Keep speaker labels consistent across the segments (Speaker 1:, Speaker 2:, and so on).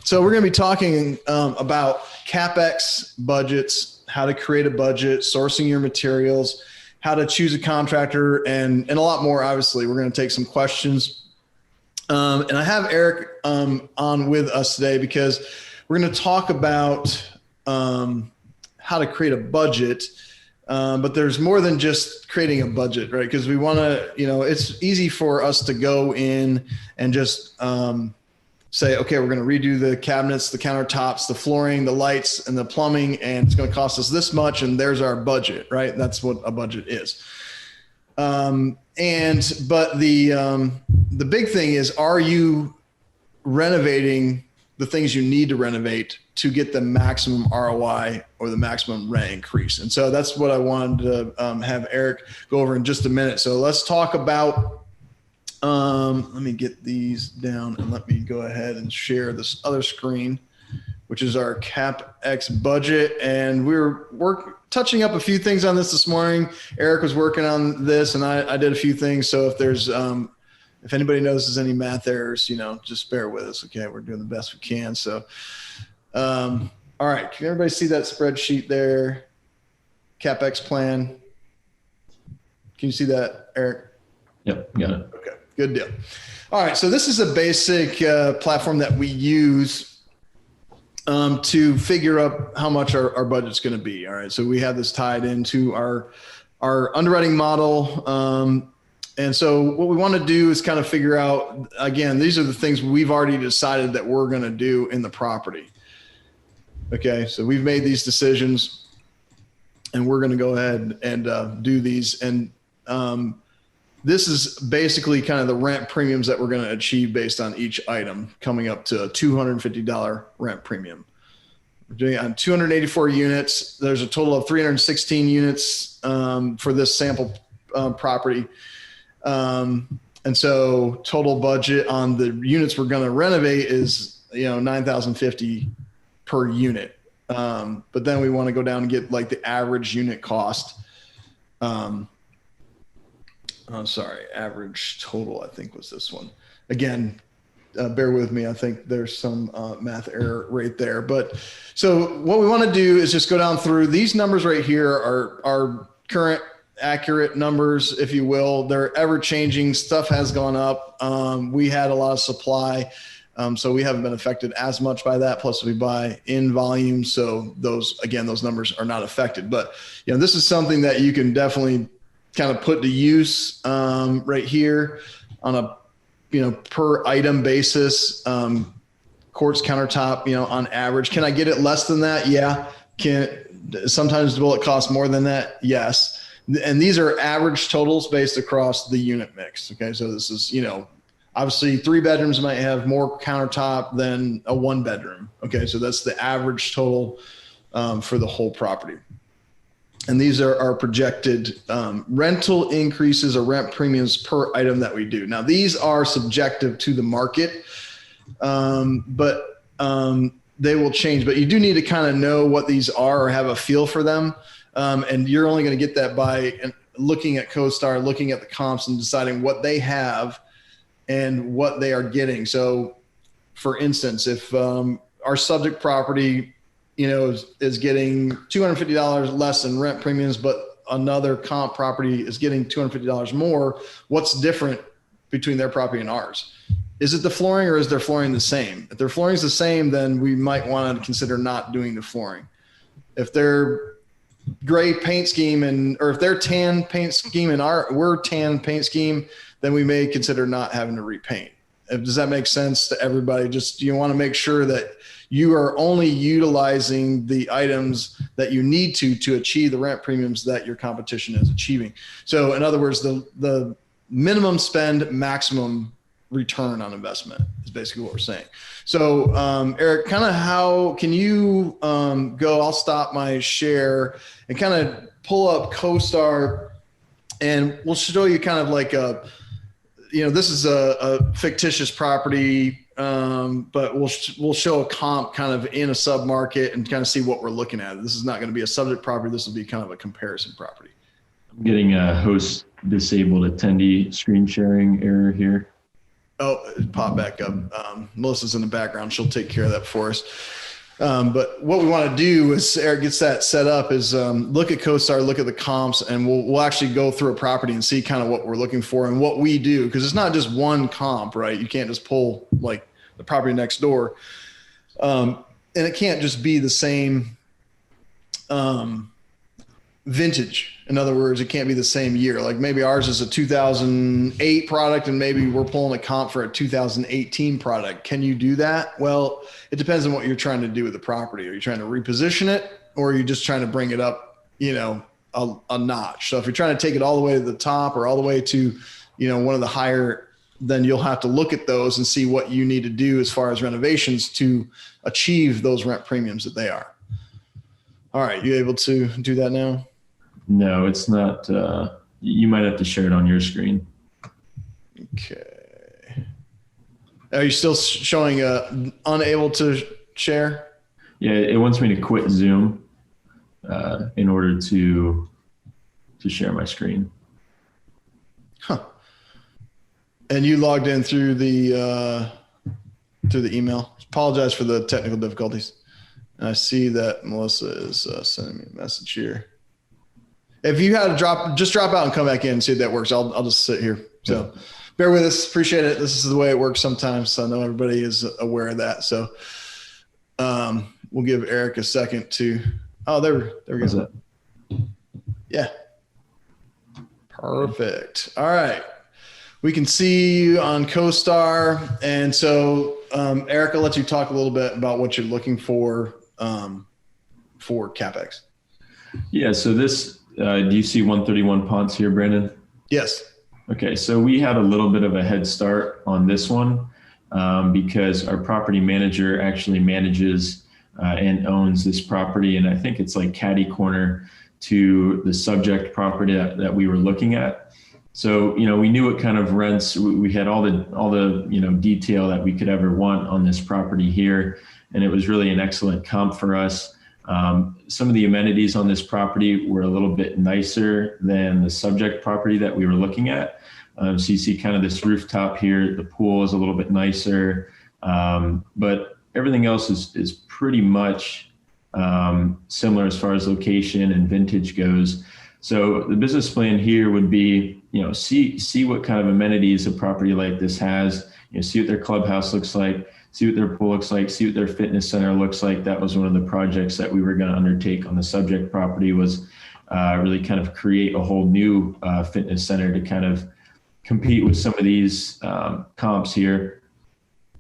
Speaker 1: So we're going to be talking about CapEx budgets, how to create a budget, sourcing your materials, how to choose a contractor, and a lot more. Obviously, we're going to take some questions. And I have Eric on with us today because we're going to talk about how to create a budget. But there's more than just creating a budget, right? Because we want to, it's easy for us to go in and just say, okay, we're going to redo the cabinets, the countertops, the flooring, the lights, and the plumbing, and it's going to cost us this much, and there's our budget, right? That's what a budget is. But the big thing is, are you renovating the things you need to renovate to get the maximum ROI or the maximum rent increase? And so that's what I wanted to have Eric go over in just a minute. So let's talk about, let me get these down and let me go ahead and share this other screen, which is our CapEx budget. And we're touching up a few things on this morning. Eric was working on this and I did a few things. So if there's, if anybody notices any math errors, just bear with us. Okay. We're doing the best we can. So, all right. Can everybody see that spreadsheet there? Capex plan. Can you see that, Eric?
Speaker 2: Yep. Got it.
Speaker 1: Okay. Good deal. All right. So this is a basic platform that we use to figure out how much our budget's going to be. All right. So we have this tied into our underwriting model. And so what we want to do is kind of figure out, again, these are the things we've already decided that we're going to do in the property. Okay. So we've made these decisions and we're going to go ahead and do these. And this is basically kind of the rent premiums that we're going to achieve based on each item, coming up to a $250 rent premium. We're doing it on 284 units. There's a total of 316 units for this sample property. And so total budget on the units we're going to renovate is, $9,050 per unit. But then we want to go down and get like the average unit cost. Average total, I think was this one. Again, bear with me. I think there's some math error right there. But so what we want to do is just go down through these numbers right here are current accurate numbers, if you will. They're ever changing. Stuff has gone up. We had a lot of supply. So we haven't been affected as much by that. Plus we buy in volume. So those numbers are not affected, but this is something that you can definitely kind of put to use right here on a, per item basis, quartz countertop, on average. Can I get it less than that? Yeah. Sometimes will it cost more than that? Yes. And these are average totals based across the unit mix. Okay. So this is, obviously 3 bedrooms might have more countertop than a 1 bedroom. Okay. So that's the average total for the whole property. And these are our projected rental increases or rent premiums per item that we do. Now, these are subjective to the market, but they will change. But you do need to kind of know what these are or have a feel for them. And you're only going to get that by looking at CoStar, looking at the comps and deciding what they have and what they are getting. So, for instance, if our subject property is getting $250 less in rent premiums, but another comp property is getting $250 more, what's different between their property and ours? Is it the flooring or is their flooring the same? If their flooring is the same, then we might want to consider not doing the flooring. If they're gray paint scheme or if they're tan paint scheme and we're tan paint scheme, then we may consider not having to repaint. Does that make sense to everybody? Just, you want to make sure that you are only utilizing the items that you need to achieve the rent premiums that your competition is achieving. So in other words, the minimum spend, maximum return on investment is basically what we're saying. So Eric, kind of how can you go, I'll stop my share and kind of pull up CoStar and we'll show you kind of like this is a fictitious property, but we'll show a comp kind of in a sub-market and kind of see what we're looking at. This is not going to be a subject property. This will be kind of a comparison property.
Speaker 2: I'm getting a host disabled attendee screen sharing error here.
Speaker 1: Oh, pop back up. Melissa's in the background. She'll take care of that for us. But what we want to do is Eric gets that set up is look at CoStar, look at the comps, and we'll actually go through a property and see kind of what we're looking for and what we do. Because it's not just one comp, right? You can't just pull like the property next door. And it can't just be the same vintage. In other words, it can't be the same year. Like maybe ours is a 2008 product and maybe we're pulling a comp for a 2018 product. Can you do that? Well, it depends on what you're trying to do with the property. Are you trying to reposition it or are you just trying to bring it up, a notch? So if you're trying to take it all the way to the top or all the way to, one of the higher, then you'll have to look at those and see what you need to do as far as renovations to achieve those rent premiums that they are. All right. You able to do that now?
Speaker 2: No, it's not. You might have to share it on your screen.
Speaker 1: Okay. Are you still showing unable to share?
Speaker 2: Yeah, it wants me to quit Zoom in order to share my screen.
Speaker 1: Huh. And you logged in through the email. Apologize for the technical difficulties. And I see that Melissa is sending me a message here. If you had to drop out and come back in and see if that works. I'll just sit here. So bear with us. Appreciate it. This is the way it works sometimes. So I know everybody is aware of that. So we'll give Eric a second to, there we go. Yeah. Perfect. All right. We can see you on CoStar. And so Eric, I'll let you talk a little bit about what you're looking for Capex.
Speaker 2: Yeah. So this, do you see 131 Ponce here, Brandon?
Speaker 1: Yes.
Speaker 2: Okay. So we had a little bit of a head start on this one because our property manager actually manages and owns this property. And I think it's like catty corner to the subject property that we were looking at. So, we knew what kind of rents, we had all the detail that we could ever want on this property here. And it was really an excellent comp for us. Some of the amenities on this property were a little bit nicer than the subject property that we were looking at. So you see kind of this rooftop here, the pool is a little bit nicer, but everything else is pretty much similar as far as location and vintage goes. So the business plan here would be, see what kind of amenities a property like this has, see what their clubhouse looks like, see what their pool looks like, see what their fitness center looks like. That was one of the projects that we were going to undertake on the subject property was really kind of create a whole new fitness center to kind of compete with some of these comps here.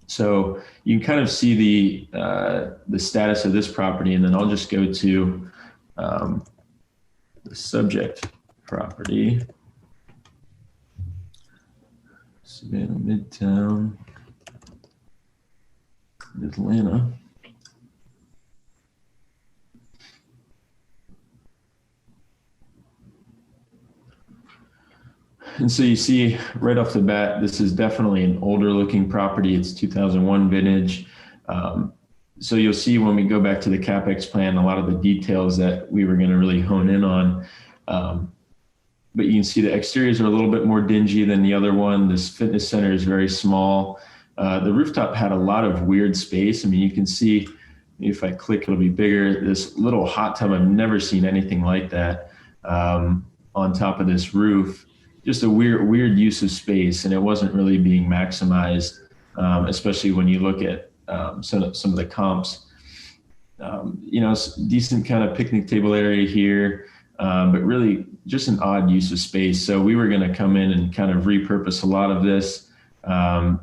Speaker 2: So you can kind of see the status of this property, and then I'll just go to the subject property. Savannah Midtown, Atlanta. And so you see right off the bat, this is definitely an older looking property. It's 2001 vintage. So you'll see when we go back to the Capex plan, a lot of the details that we were going to really hone in on. But you can see the exteriors are a little bit more dingy than the other one. This fitness center is very small. The rooftop had a lot of weird space. I mean, you can see if I click, it'll be bigger. This little hot tub, I've never seen anything like that on top of this roof. Just a weird use of space, and it wasn't really being maximized, especially when you look at some of the comps. Decent kind of picnic table area here, but really just an odd use of space. So we were going to come in and kind of repurpose a lot of this, kind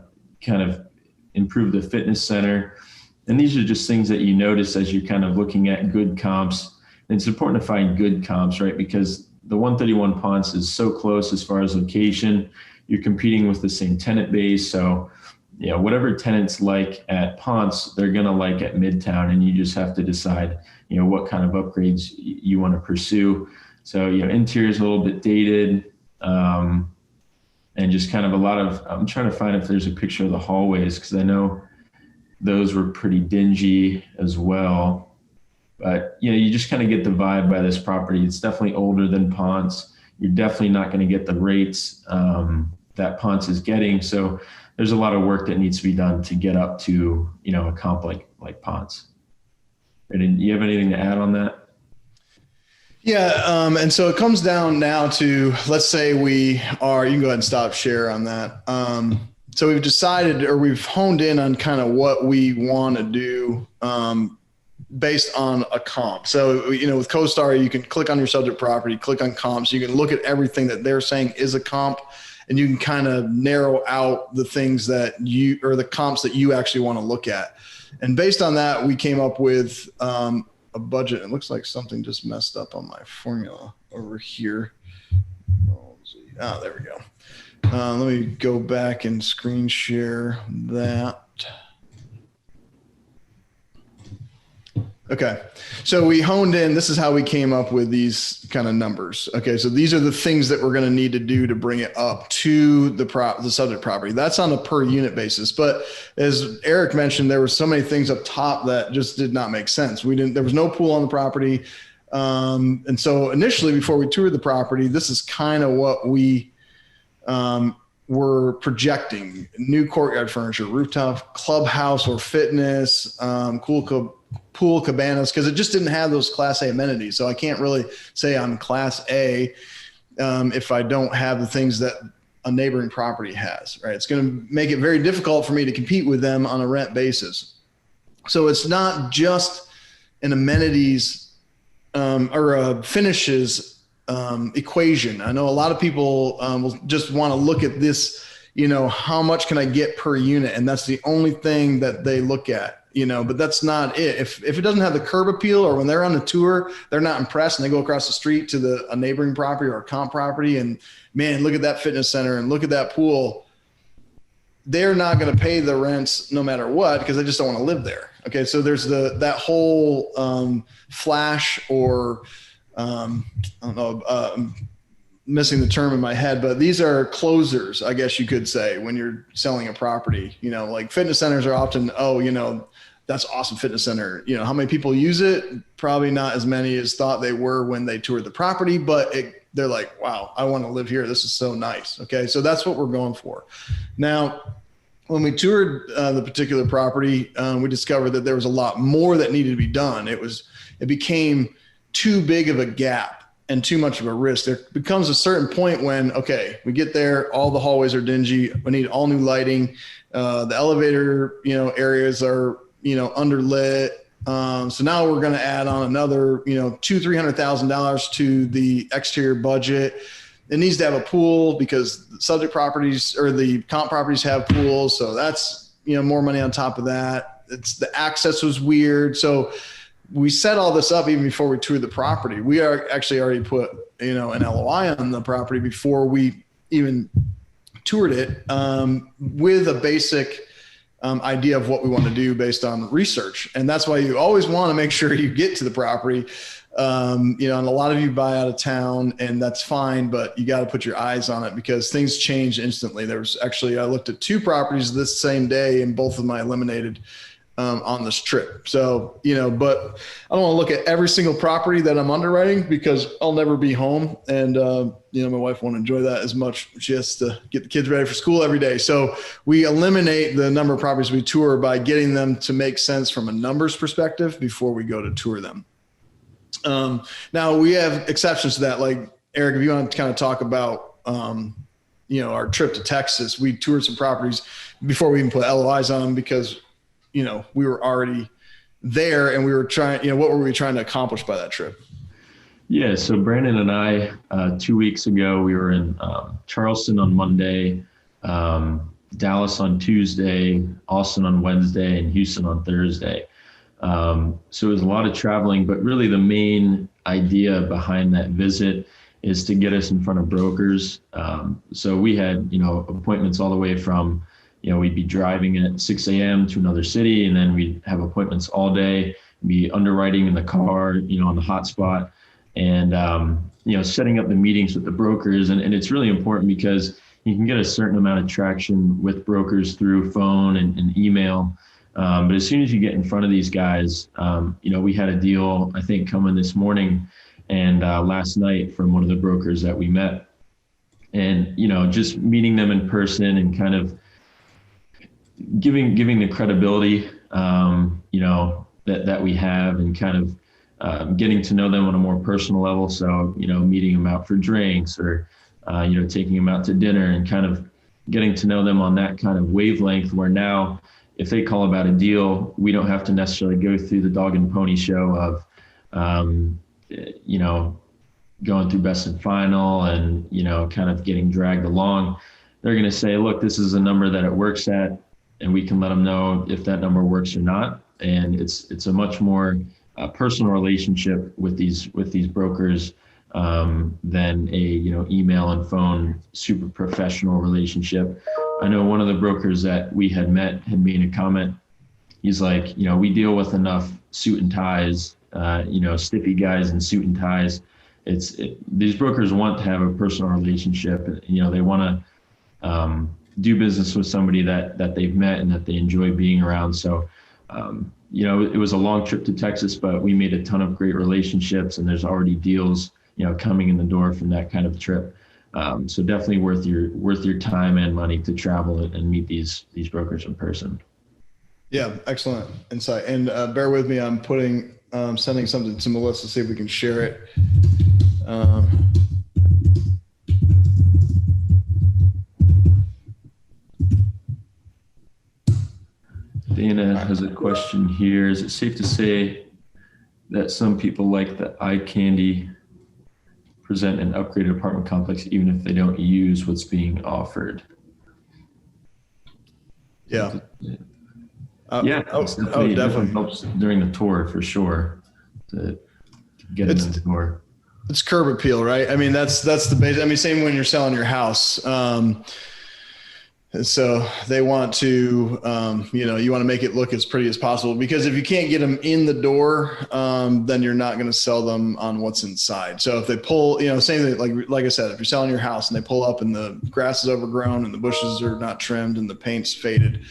Speaker 2: of improve the fitness center. And these are just things that you notice as you're kind of looking at good comps. And it's important to find good comps, right? Because the 131 Ponce is so close as far as location. You're competing with the same tenant base. So, whatever tenants like at Ponce, they're going to like at Midtown, and you just have to decide, what kind of upgrades you want to pursue. So, interior is a little bit dated, and just kind of a lot of, I'm trying to find if there's a picture of the hallways, because I know those were pretty dingy as well. But, you just kind of get the vibe by this property. It's definitely older than Ponce. You're definitely not going to get the rates that Ponce is getting. So there's a lot of work that needs to be done to get up to, a comp like Ponce. And do you have anything to add on that?
Speaker 1: Yeah. And so it comes down now to, let's say you can go ahead and stop share on that. So we've decided, or we've honed in on kind of what we want to do based on a comp. So, with CoStar, you can click on your subject property, click on comps. You can look at everything that they're saying is a comp, and you can kind of narrow out the things that the comps that you actually want to look at. And based on that, we came up with a budget. It looks like something just messed up on my formula over here. Oh, there we go. Let me go back and screen share that. Okay. So we honed in, this is how we came up with these kind of numbers. Okay. So these are the things that we're going to need to do to bring it up to the subject property. That's on a per unit basis. But as Eric mentioned, there were so many things up top that just did not make sense. There was no pool on the property. And so initially, before we toured the property, this is kind of what we were projecting: new courtyard furniture, rooftop clubhouse or fitness, pool cabanas, because it just didn't have those Class A amenities. So I can't really say I'm Class A if I don't have the things that a neighboring property has, right? It's going to make it very difficult for me to compete with them on a rent basis. So it's not just an amenities or a finishes equation. I know a lot of people will just want to look at this, how much can I get per unit? And that's the only thing that they look at. But that's not it. If it doesn't have the curb appeal, or when they're on the tour, they're not impressed and they go across the street to a neighboring property or a comp property and, man, look at that fitness center and look at that pool, they're not going to pay the rents no matter what, because they just don't want to live there. Okay. So there's that whole flash, or I don't know, missing the term in my head, but these are closers, I guess you could say, when you're selling a property. Like fitness centers are often, that's awesome fitness center. How many people use it? Probably not as many as thought they were when they toured the property, but they're like, wow, I want to live here. This is so nice. Okay. So that's what we're going for. Now, when we toured the particular property, we discovered that there was a lot more that needed to be done. It became too big of a gap and too much of a risk. There becomes a certain point when, okay, we get there, all the hallways are dingy. We need all new lighting. The elevator, areas are, underlit. So now we're going to add on another, $200,000-$300,000 to the exterior budget. It needs to have a pool because the subject properties or the comp properties have pools. So that's, more money on top of that. The access was weird. So we set all this up even before we toured the property. We are actually already put, an LOI on the property before we even toured it, with a basic idea of what we want to do based on research. And that's why you always want to make sure you get to the property. And a lot of you buy out of town, and that's fine, but you got to put your eyes on it because things change instantly. I looked at 2 properties this same day, and both of them I eliminated on this trip. So, but I don't want to look at every single property that I'm underwriting because I'll never be home. And, my wife won't enjoy that as much. She has to get the kids ready for school every day. So we eliminate the number of properties we tour by getting them to make sense from a numbers perspective before we go to tour them. Now we have exceptions to that. Like Eric, if you want to kind of talk about, our trip to Texas, we toured some properties before we even put LOIs on them because we were already there and we were trying, what were we trying to accomplish by that trip?
Speaker 2: Yeah. So Brandon and I, 2 weeks ago, we were in Charleston on Monday, Dallas on Tuesday, Austin on Wednesday, and Houston on Thursday. So it was a lot of traveling, but really the main idea behind that visit is to get us in front of brokers. So we had, appointments all the way from, we'd be driving at 6 a.m. to another city, and then we'd have appointments all day, be underwriting in the car, on the hotspot, and, setting up the meetings with the brokers. And it's really important because you can get a certain amount of traction with brokers through phone and email. But as soon as you get in front of these guys, we had a deal, I think, coming this morning and last night from one of the brokers that we met. And, just meeting them in person and kind of giving the credibility, that we have, and kind of getting to know them on a more personal level. So, meeting them out for drinks, or, taking them out to dinner, and kind of getting to know them on that kind of wavelength, where now if they call about a deal, we don't have to necessarily go through the dog and pony show of, going through best and final and, kind of getting dragged along. They're going to say, look, this is a number that it works at, and we can let them know if that number works or not. And it's a much more personal relationship with these brokers than a email and phone super professional relationship. I know one of the brokers that we had met had made a comment. He's like, we deal with enough suit and ties, stiffy guys in suit and ties. These brokers want to have a personal relationship. They want to do business with somebody that they've met and that they enjoy being around. So, it was a long trip to Texas, but we made a ton of great relationships, and there's already deals, coming in the door from that kind of trip. So definitely worth your time and money to travel and meet these brokers in person.
Speaker 1: Yeah, excellent insight. And bear with me, I'm sending something to Melissa, see if we can share it.
Speaker 2: Dana has a question here. Is it safe to say that some people like the eye candy present an upgraded apartment complex even if they don't use what's being offered?
Speaker 1: Yeah.
Speaker 2: Definitely helps during the tour for sure to get in the door.
Speaker 1: It's curb appeal, right? I mean, that's the base. I mean, same when you're selling your house. So they want to, you want to make it look as pretty as possible, because if you can't get them in the door, then you're not going to sell them on what's inside. So if they pull, same thing, like I said, if you're selling your house and they pull up and the grass is overgrown and the bushes are not trimmed and the paint's faded,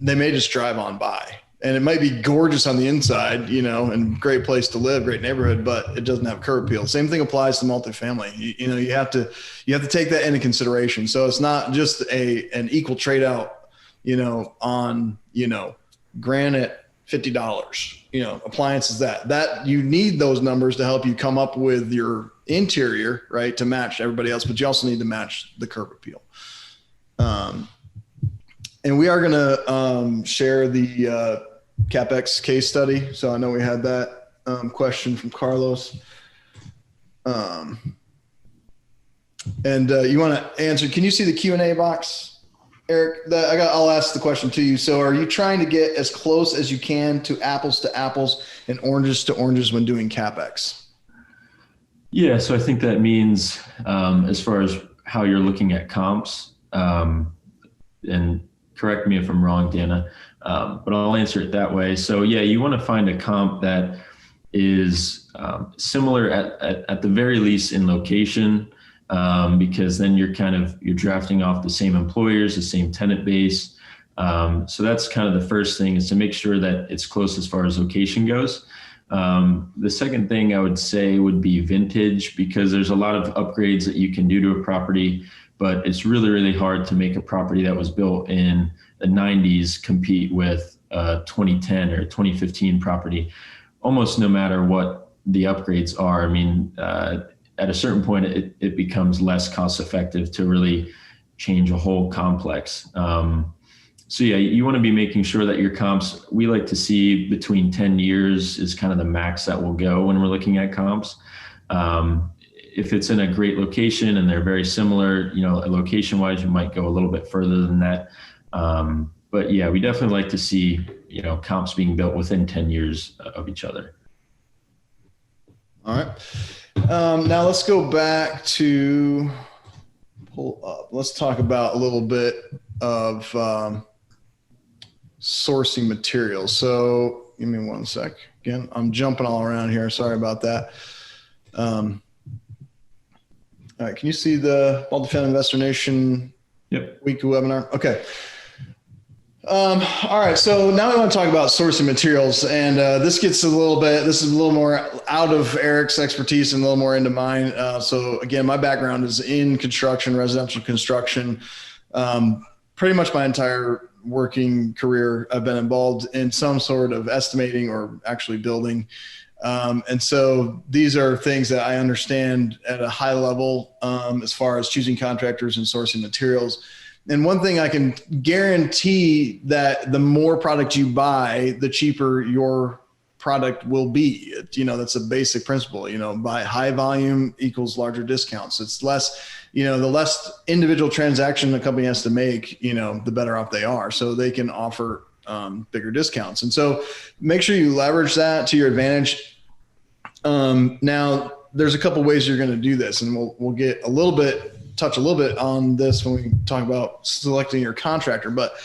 Speaker 1: they may just drive on by. And it might be gorgeous on the inside, and great place to live, great neighborhood, but it doesn't have curb appeal. Same thing applies to multifamily. You have to take that into consideration. So it's not just an equal trade out, on, granite, $50, appliances that you need those numbers to help you come up with your interior, right, to match everybody else, but you also need to match the curb appeal. And we are going to share the Capex case study. So I know we had that question from Carlos. And you want to answer, can you see the Q&A box, Eric? I'll ask the question to you. So are you trying to get as close as you can to apples and oranges to oranges when doing Capex?
Speaker 2: Yeah, so I think that means as far as how you're looking at comps, and correct me if I'm wrong, Dana, but I'll answer it that way. So yeah, you want to find a comp that is similar at the very least in location, because then you're drafting off the same employers, the same tenant base. So that's kind of the first thing, is to make sure that it's close as far as location goes. The second thing I would say would be vintage, because there's a lot of upgrades that you can do to a property, but it's really, really hard to make a property that was built in the 90s compete with a 2010 or 2015 property, almost no matter what the upgrades are. I mean, at a certain point, it becomes less cost effective to really change a whole complex. So yeah, you want to be making sure that your comps, we like to see between 10 years is kind of the max that will go when we're looking at comps. If it's in a great location and they're very similar, location wise, you might go a little bit further than that. But yeah, we definitely like to see, comps being built within 10 years of each other.
Speaker 1: All right. Now let's go back to pull up. Let's talk about a little bit of sourcing materials. So give me one sec. Again, I'm jumping all around here. Sorry about that. All right, can you see the Multifamily Investor Nation weekly webinar? Okay. All right, so now we want to talk about sourcing materials, and this is a little more out of Eric's expertise and a little more into mine. So again, my background is in construction, residential construction. Pretty much my entire working career, I've been involved in some sort of estimating or actually building. And so these are things that I understand at a high level as far as choosing contractors and sourcing materials. And one thing I can guarantee, that the more product you buy, the cheaper your product will be. That's a basic principle. Buy high volume equals larger discounts. It's less, the less individual transaction a company has to make, the better off they are. So they can offer bigger discounts. And so make sure you leverage that to your advantage. Now there's a couple ways you're going to do this, and we'll get touch a little bit on this when we talk about selecting your contractor. But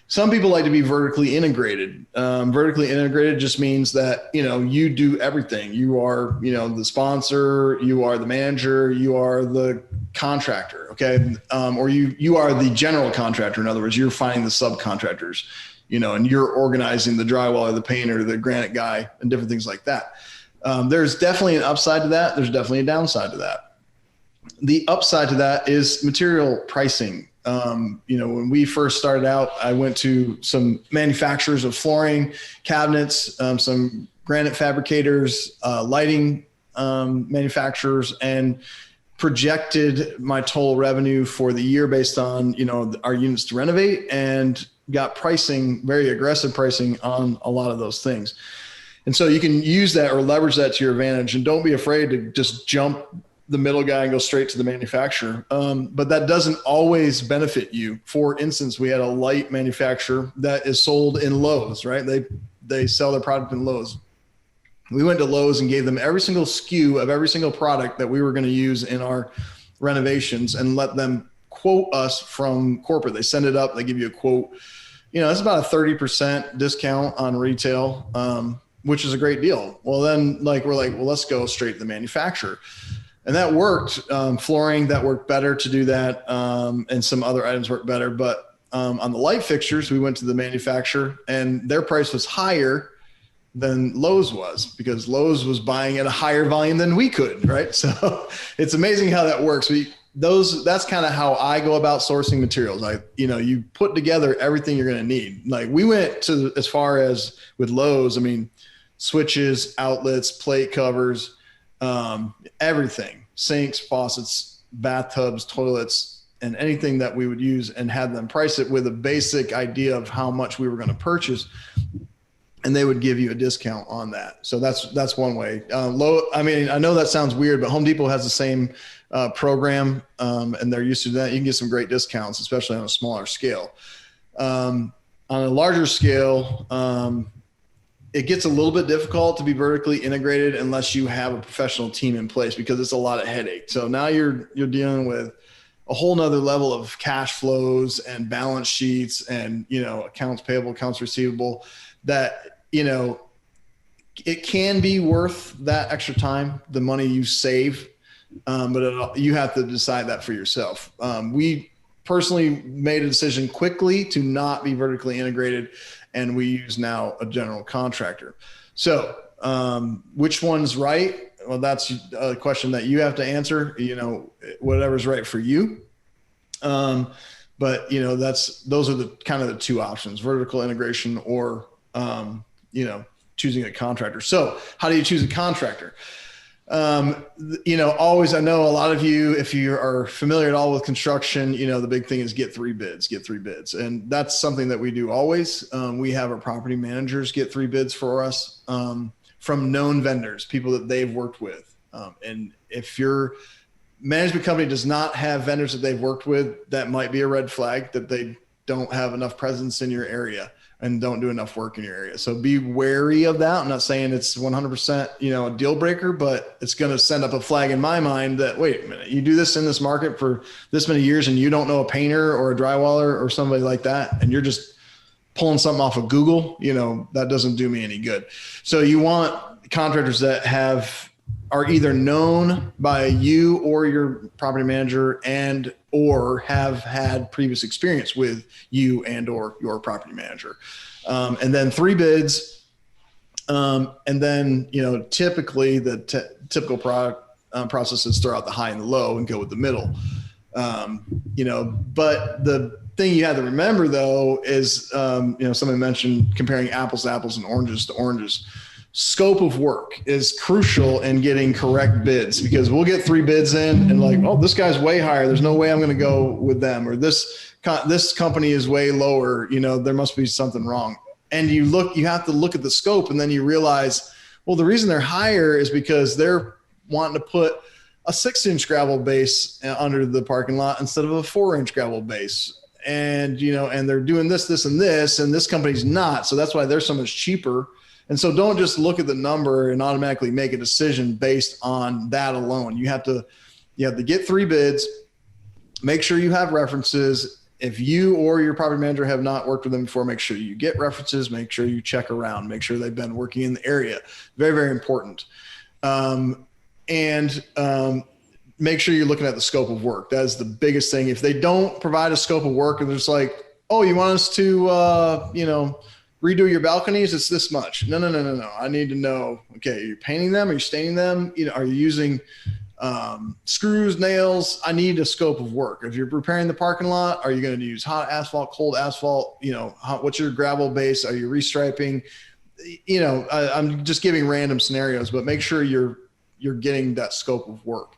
Speaker 1: some people like to be vertically integrated. Vertically integrated just means that, you do everything. You are, the sponsor, you are the manager, you are the contractor. Okay. Or you are the general contractor. In other words, you're finding the subcontractors, and you're organizing the drywaller, the painter, the granite guy, and different things like that. There's definitely an upside to that. There's definitely a downside to that. The upside to that is material pricing. When we first started out, I went to some manufacturers of flooring, cabinets, some granite fabricators, lighting manufacturers, and projected my total revenue for the year based on, our units to renovate, and got pricing, very aggressive pricing on a lot of those things. And so you can use that or leverage that to your advantage, and don't be afraid to just jump the middle guy and go straight to the manufacturer. But that doesn't always benefit you. For instance, we had a light manufacturer that is sold in Lowe's, right? They sell their product in Lowe's. We went to Lowe's and gave them every single SKU of every single product that we were going to use in our renovations, and let them quote us from corporate. They send it up, they give you a quote. It's about a 30% discount on retail, which is a great deal. Well, then we're like, well, let's go straight to the manufacturer. And that worked. Flooring, that worked better to do that. And some other items worked better. But on the light fixtures, we went to the manufacturer, and their price was higher than Lowe's was, because Lowe's was buying at a higher volume than we could, right? So it's amazing how that works. That's kind of how I go about sourcing materials. You put together everything you're going to need. Like, we went to as far as with Lowe's, switches, outlets, plate covers, everything, sinks, faucets, bathtubs, toilets, and anything that we would use, and had them price it with a basic idea of how much we were going to purchase. And they would give you a discount on that. So that's one way. I know that sounds weird, but Home Depot has the same program, and they're used to that. You can get some great discounts, especially on a smaller scale. On a larger scale, it gets a little bit difficult to be vertically integrated unless you have a professional team in place, because it's a lot of headache. So now you're dealing with a whole nother level of cash flows and balance sheets and, accounts payable, accounts receivable, that, it can be worth that extra time, the money you save. But you have to decide that for yourself. We personally made a decision quickly to not be vertically integrated, and we use now a general contractor. So which one's right? Well, that's a question that you have to answer, whatever's right for you. But those are the kind of the two options: vertical integration or, choosing a contractor. So how do you choose a contractor? Always, I know a lot of you, if you are familiar at all with construction, the big thing is get three bids. And that's something that we do always. We have our property managers get three bids for us, from known vendors, people that they've worked with. And if your management company does not have vendors that they've worked with, that might be a red flag that they don't have enough presence in your area and don't do enough work in your area. So be wary of that. I'm not saying it's 100%, a deal breaker, but it's going to send up a flag in my mind that, wait a minute, you do this in this market for this many years and you don't know a painter or a drywaller or somebody like that, and you're just pulling something off of Google, that doesn't do me any good. So you want contractors that are either known by you or your property manager, and or have had previous experience with you and or your property manager. And then three bids. And then, typically the typical product process is throw out the high and the low and go with the middle. But the thing you have to remember though is, somebody mentioned comparing apples to apples and oranges to oranges. Scope of work is crucial in getting correct bids, because we'll get 3 bids in and like, oh, this guy's way higher. There's no way I'm going to go with them, or this company is way lower. There must be something wrong. And you have to look at the scope, and then you realize, well, the reason they're higher is because they're wanting to put a 6-inch gravel base under the parking lot instead of a 4-inch gravel base. And, and they're doing this, and this company's not. So that's why they're so much cheaper. And so don't just look at the number and automatically make a decision based on that alone. You have to get 3 bids, make sure you have references. If you or your property manager have not worked with them before, make sure you get references, make sure you check around, make sure they've been working in the area. Very, very important. Make sure you're looking at the scope of work. That is the biggest thing. If they don't provide a scope of work and they're just like, oh, you want us to, redo your balconies, it's this much. No. I need to know, okay, are you painting them? Are you staining them? Are you using screws, nails? I need a scope of work. If you're repairing the parking lot, are you going to use hot asphalt, cold asphalt? What's your gravel base? Are you restriping? I'm just giving random scenarios, but make sure you're getting that scope of work.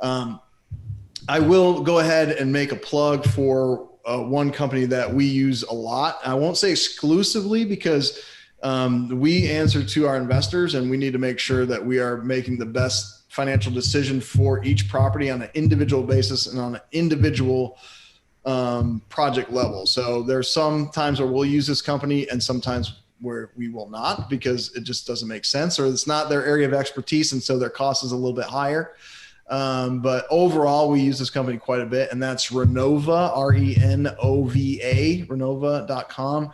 Speaker 1: I will go ahead and make a plug for one company that we use a lot. I won't say exclusively, because we answer to our investors, and we need to make sure that we are making the best financial decision for each property on an individual basis and on an individual project level. So there's some times where we'll use this company and sometimes where we will not, because it just doesn't make sense, or it's not their area of expertise, and so their cost is a little bit higher. But overall, we use this company quite a bit, and that's Renova, Renova, Renova.com.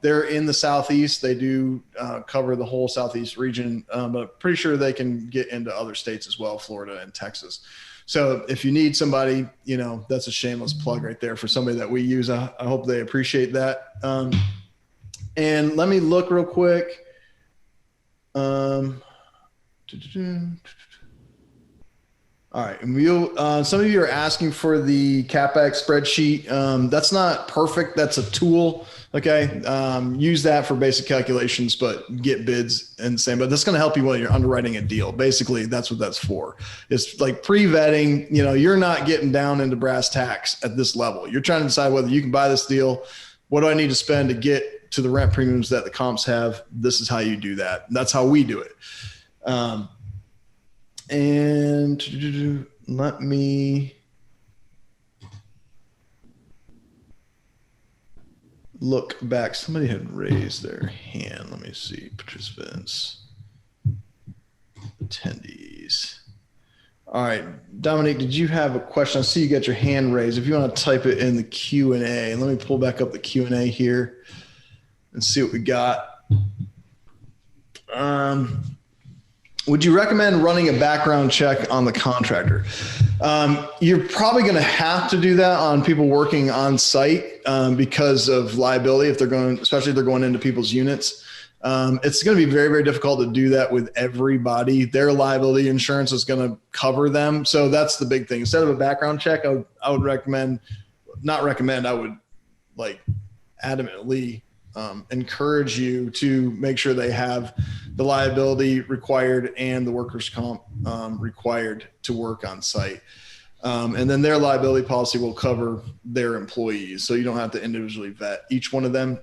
Speaker 1: They're in the Southeast. They do cover the whole Southeast region, but pretty sure they can get into other states as well, Florida and Texas. So if you need somebody, that's a shameless plug right there for somebody that we use. I hope they appreciate that. And let me look real quick. All right. And some of you are asking for the Capex spreadsheet. That's not perfect. That's a tool. Okay. Use that for basic calculations, but get bids and same, but that's going to help you when you're underwriting a deal. Basically, that's what that's for. It's like pre-vetting. You're not getting down into brass tacks at this level. You're trying to decide whether you can buy this deal. What do I need to spend to get to the rent premiums that the comps have? This is how you do that. That's how we do it. And let me look back. Somebody had raised their hand. Let me see. Participants, attendees. All right. Dominic, did you have a question? I see you got your hand raised. If you want to type it in the Q&A, let me pull back up the Q&A here and see what we got. Would you recommend running a background check on the contractor? You're probably going to have to do that on people working on site because of liability. Especially if they're going into people's units. It's going to be very, very difficult to do that with everybody. Their liability insurance is going to cover them. So that's the big thing. Instead of a background check, I would adamantly encourage you to make sure they have the liability required and the workers' comp required to work on site. And then their liability policy will cover their employees. So you don't have to individually vet each one of them.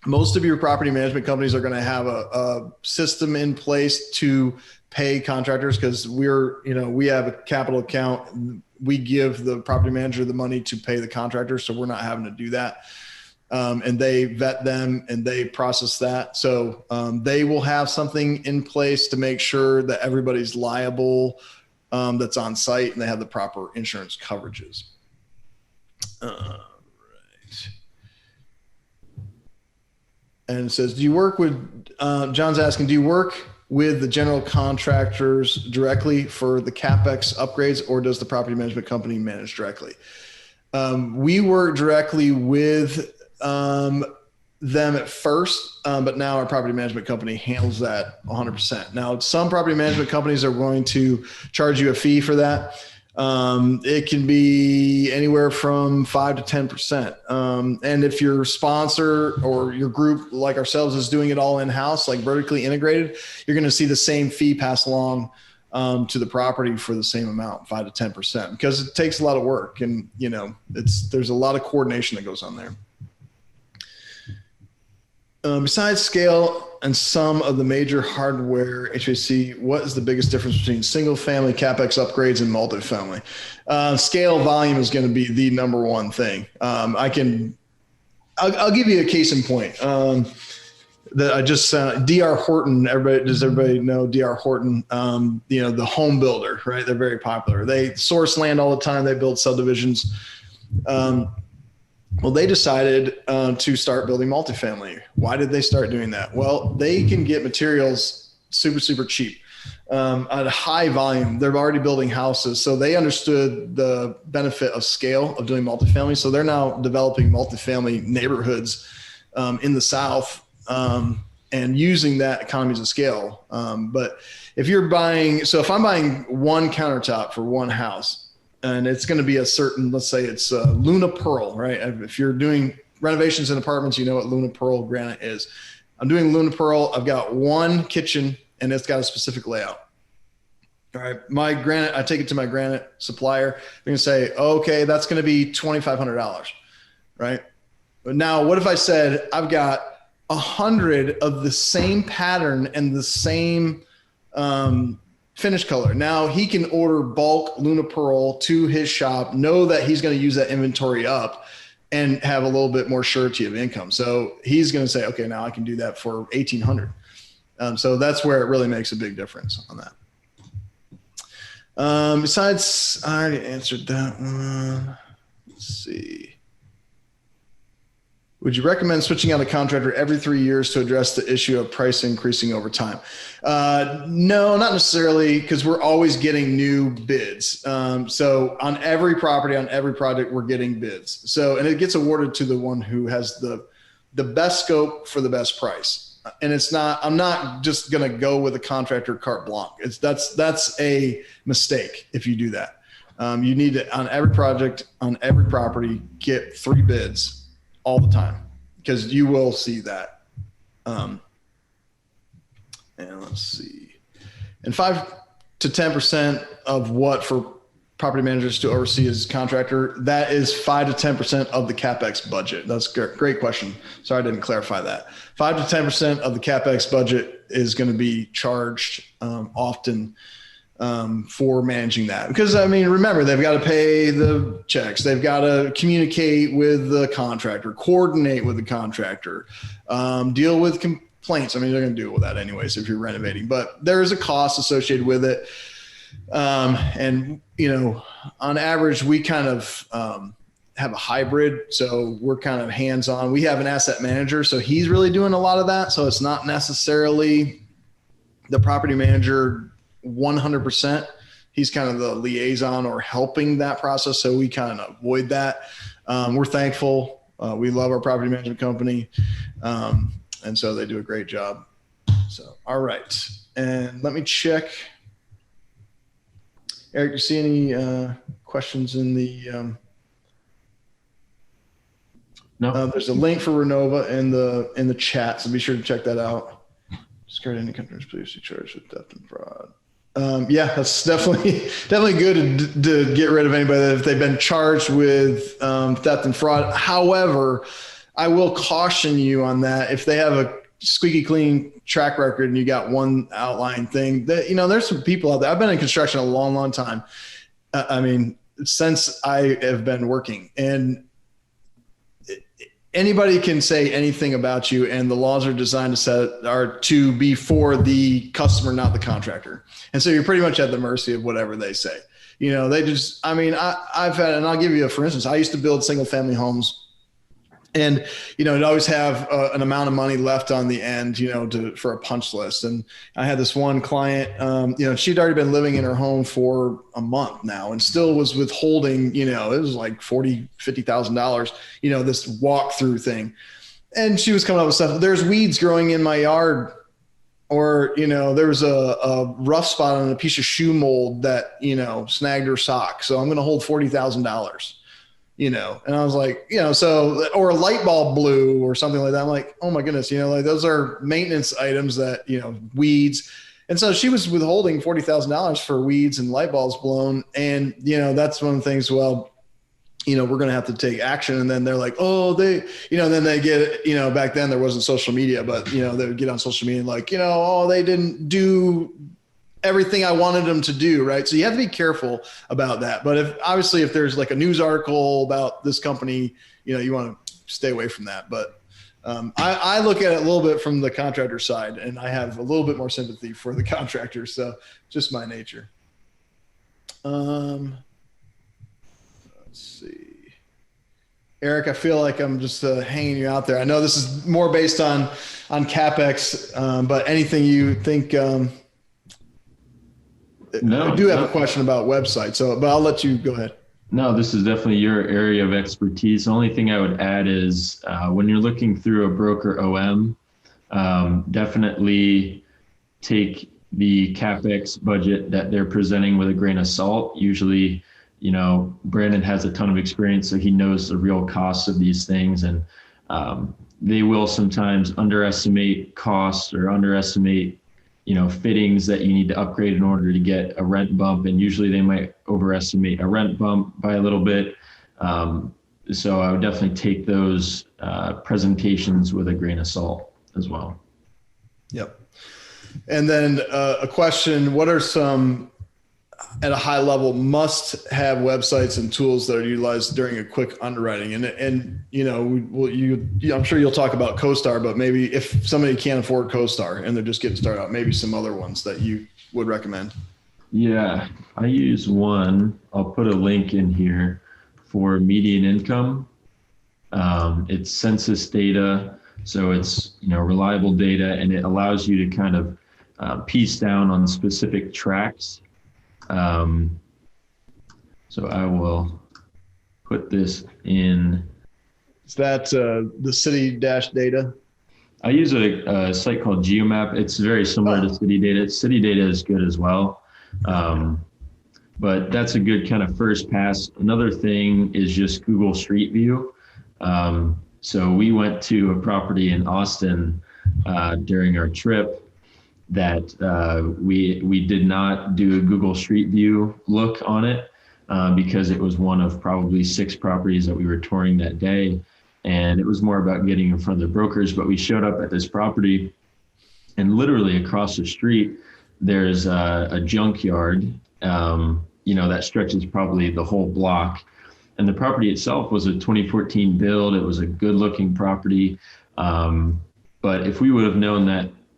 Speaker 1: Most of your property management companies are going to have a system in place to pay contractors, because we have a capital account. We give the property manager the money to pay the contractor. So we're not having to do that. And they vet them and they process that. So they will have something in place to make sure that everybody's liable that's on site, and they have the proper insurance coverages. Right. And it says, John's asking, do you work with the general contractors directly for the Capex upgrades, or does the property management company manage directly? We work directly with them at first, but now our property management company handles that 100%. Now, some property management companies are going to charge you a fee for that. It can be anywhere from 5 to 10%. And if your sponsor or your group like ourselves is doing it all in-house, like vertically integrated, you're going to see the same fee passed along to the property for the same amount, 5 to 10%, because it takes a lot of work, and there's a lot of coordination that goes on there. Besides scale and some of the major hardware HVAC, what is the biggest difference between single family CapEx upgrades and multifamily? Scale volume is going to be the number one thing. I'll give you a case in point. That I just DR Horton. Does everybody know DR Horton? The home builder, right? They're very popular. They source land all the time. They build subdivisions. Well, they decided to start building multifamily. Why did they start doing that? Well, they can get materials super, super cheap at a high volume. They're already building houses. So they understood the benefit of scale of doing multifamily. So they're now developing multifamily neighborhoods in the South and using that economies of scale. But if I'm buying one countertop for one house, and it's going to be a certain, let's say it's Luna Pearl, right? If you're doing renovations in apartments, you know what Luna Pearl granite is. I'm doing Luna Pearl. I've got one kitchen and it's got a specific layout. All right. My granite, I take it to my granite supplier. They're going to say, okay, that's going to be $2,500. Right. But now what if I said, I've got 100 of the same pattern and the same, finish color. Now he can order bulk Luna Pearl to his shop, know that he's going to use that inventory up and have a little bit more surety of income. So he's going to say, okay, now I can do that for 1,800. So that's where it really makes a big difference on that. Besides, I already answered that one. Let's see. Would you recommend switching out a contractor every 3 years to address the issue of price increasing over time? No, not necessarily, because we're always getting new bids. So on every property, on every project, we're getting bids. So, and it gets awarded to the one who has the best scope for the best price. And I'm not just going to go with a contractor carte blanche. That's a mistake if you do that. You need to, on every project, on every property, get 3 bids all the time, because you will see that. And let's see. And 5 to 10% of what for property managers to oversee as contractor, that is 5 to 10% of the CapEx budget. That's a great question. Sorry, I didn't clarify that. 5 to 10% of the CapEx budget is going to be charged often for managing that. Because remember, they've got to pay the checks. They've got to communicate with the contractor, coordinate with the contractor, deal with complaints. They're going to deal with that anyways if you're renovating, but there is a cost associated with it. And on average, we kind of, have a hybrid. So we're kind of hands-on. We have an asset manager, so he's really doing a lot of that. So it's not necessarily the property manager 100%. He's kind of the liaison or helping that process. So we kind of avoid that. We're thankful. We love our property management company. And so they do a great job. So, all right. And let me check. Eric, do you see any questions in the, no, there's a link for Renova in the chat. So be sure to check that out. Discard any companies previously charged with theft and fraud. Yeah, that's definitely good to get rid of anybody that if they've been charged with theft and fraud. However, I will caution you on that. If they have a squeaky clean track record and you got one outlying thing, that there's some people out there. I've been in construction a long, long time. Since I have been working, and anybody can say anything about you, and the laws are designed to be for the customer, not the contractor. And so you're pretty much at the mercy of whatever they say. They just, I've had, and I'll give you for instance, I used to build single family homes, and, it'd always have an amount of money left on the end, for a punch list. And I had this one client, she'd already been living in her home for a month now and still was withholding, it was like $40,000, $50,000, this walkthrough thing. And she was coming up with stuff. There's weeds growing in my yard. Or, there was a rough spot on a piece of shoe mold that, snagged her sock. So I'm going to hold $40,000, and I was like, so, or a light bulb blew or something like that. I'm like, oh my goodness, like those are maintenance items that, weeds. And so she was withholding $40,000 for weeds and light bulbs blown. And, that's one of the things, well, we're going to have to take action. And then they're like, oh, then they get, back then there wasn't social media, but, they would get on social media and like, oh, they didn't do everything I wanted them to do. Right. So you have to be careful about that. But if there's like a news article about this company, you want to stay away from that. But I look at it a little bit from the contractor side, and I have a little bit more sympathy for the contractors. So just my nature. Let's see. Eric, I feel like I'm just hanging you out there. I know this is more based on Capex, but anything you think?
Speaker 2: No,
Speaker 1: I do have a question about websites, but I'll let you go ahead.
Speaker 2: No, this is definitely your area of expertise. The only thing I would add is when you're looking through a broker OM, definitely take the Capex budget that they're presenting with a grain of salt. Usually, Brandon has a ton of experience, so he knows the real costs of these things. And they will sometimes underestimate costs or underestimate fittings that you need to upgrade in order to get a rent bump. And usually they might overestimate a rent bump by a little bit. So I would definitely take those presentations with a grain of salt as well.
Speaker 1: Yep. And then a question, what are some, at a high level, must have websites and tools that are utilized during a quick underwriting? And I'm sure you'll talk about CoStar, but maybe if somebody can't afford CoStar and they're just getting started out, maybe some other ones that you would recommend.
Speaker 2: Yeah, I use one. I'll put a link in here for median income. It's census data, so it's reliable data, and it allows you to kind of piece down on specific tracks. So I will put this in.
Speaker 1: Is that the city dash data?
Speaker 2: I use a site called Geomap. It's very similar to city data. City data is good as well. But that's a good kind of first pass. Another thing is just Google Street View. So we went to a property in Austin during our trip that we did not do a Google Street View look on it because it was one of probably 6 properties that we were touring that day. And it was more about getting in front of the brokers. But we showed up at this property, and literally across the street, there's a junkyard, that stretches probably the whole block. And the property itself was a 2014 build. It was a good looking property. But if we would have known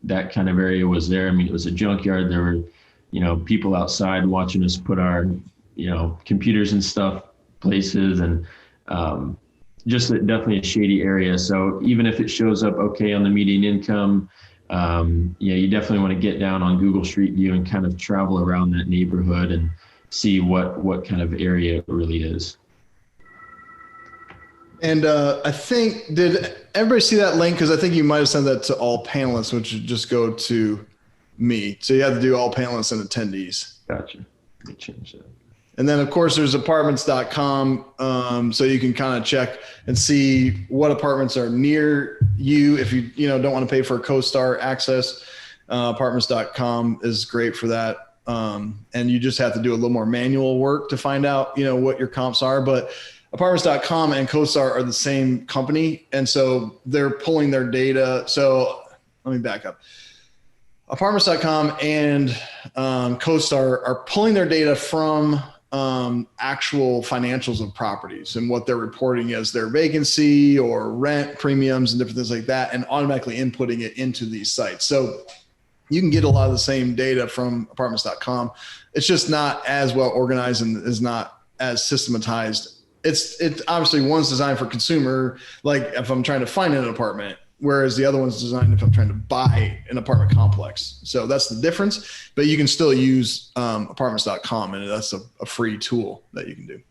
Speaker 2: that kind of area was there, it was a junkyard. There were, people outside watching us put our, computers and stuff places, and just definitely a shady area. So even if it shows up okay on the median income, you definitely want to get down on Google Street View and kind of travel around that neighborhood and see what kind of area it really is.
Speaker 1: And I think, did everybody see that link? Because I think you might have sent that to all panelists, which would just go to me. So you have to do all panelists and attendees.
Speaker 2: Gotcha. Let me change that.
Speaker 1: And then, of course, there's apartments.com. So you can kind of check and see what apartments are near you. If you don't want to pay for CoStar access, apartments.com is great for that. And you just have to do a little more manual work to find out, what your comps are. But apartments.com and CoStar are the same company. And so they're pulling their data. So let me back up. Apartments.com and CoStar are pulling their data from actual financials of properties and what they're reporting as their vacancy or rent premiums and different things like that, and automatically inputting it into these sites. So you can get a lot of the same data from apartments.com. It's just not as well organized and is not as systematized. It's obviously one's designed for consumer, like if I'm trying to find an apartment, whereas the other one's designed if I'm trying to buy an apartment complex. So that's the difference, but you can still use apartments.com, and that's a free tool that you can do.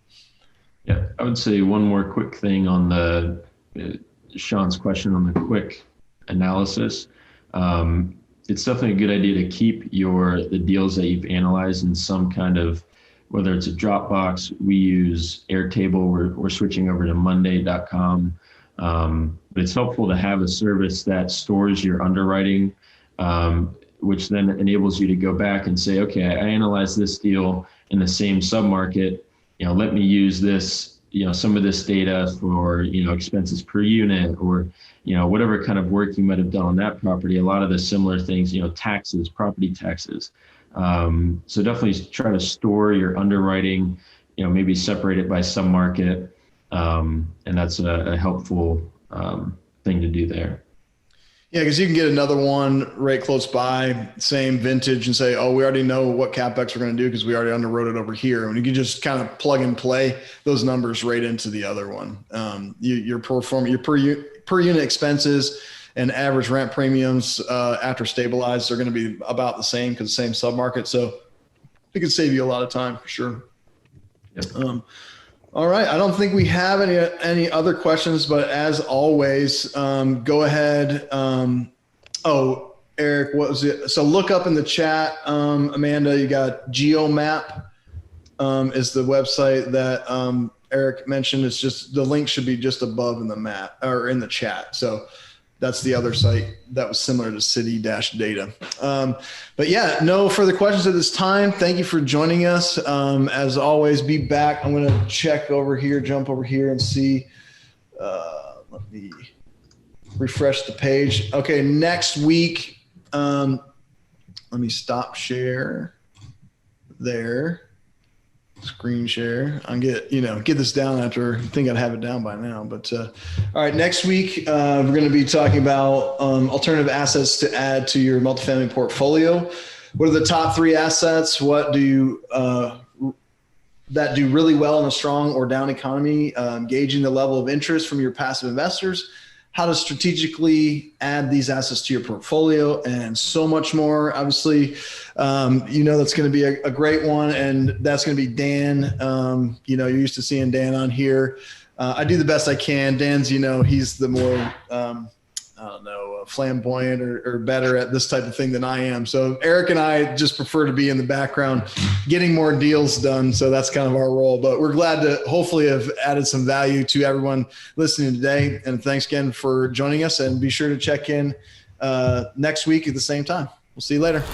Speaker 2: Yeah, I would say one more quick thing on the Sean's question on the quick analysis. it's definitely a good idea to keep the deals that you've analyzed in some kind of, whether it's a Dropbox. We use Airtable. We're switching over to Monday.com. But it's helpful to have a service that stores your underwriting, which then enables you to go back and say, okay, I analyzed this deal in the same submarket. Let me use this, some of this data for, expenses per unit, or, whatever kind of work you might have done on that property. A lot of the similar things, taxes, property taxes. So definitely try to store your underwriting, maybe separate it by submarket. And that's a helpful thing to do there.
Speaker 1: Yeah, because you can get another one right close by, same vintage, and say, oh, we already know what CapEx we're going to do because we already underwrote it over here. And you can just kind of plug and play those numbers right into the other one. Your per unit expenses and average rent premiums after stabilized are going to be about the same because the same submarket. So it can save you a lot of time for sure.
Speaker 2: Yep.
Speaker 1: All right. I don't think we have any other questions, but as always, go ahead. Eric, what was it? So look up in the chat, Amanda, you got GeoMap is the website that Eric mentioned. It's just, the link should be just above in the map or in the chat. So that's the other site that was similar to City-Data. But yeah, no further questions at this time. Thank you for joining us. As always, be back. I'm going to check over here, jump over here and see. Let me refresh the page. Okay, next week, let me stop share there. Screen share. I'll get this down after I think I'd have it down by now. But all right, next week we're going to be talking about alternative assets to add to your multifamily portfolio. What are the top 3 assets? What do you that do really well in a strong or down economy? Gauging the level of interest from your passive investors. How to strategically add these assets to your portfolio, and so much more. Obviously, that's going to be a great one, and that's going to be Dan. You're used to seeing Dan on here. I do the best I can. Dan's, he's the more, flamboyant or better at this type of thing than I am. So Eric and I just prefer to be in the background, getting more deals done. So that's kind of our role, but we're glad to hopefully have added some value to everyone listening today. And thanks again for joining us, and be sure to check in next week at the same time. We'll see you later.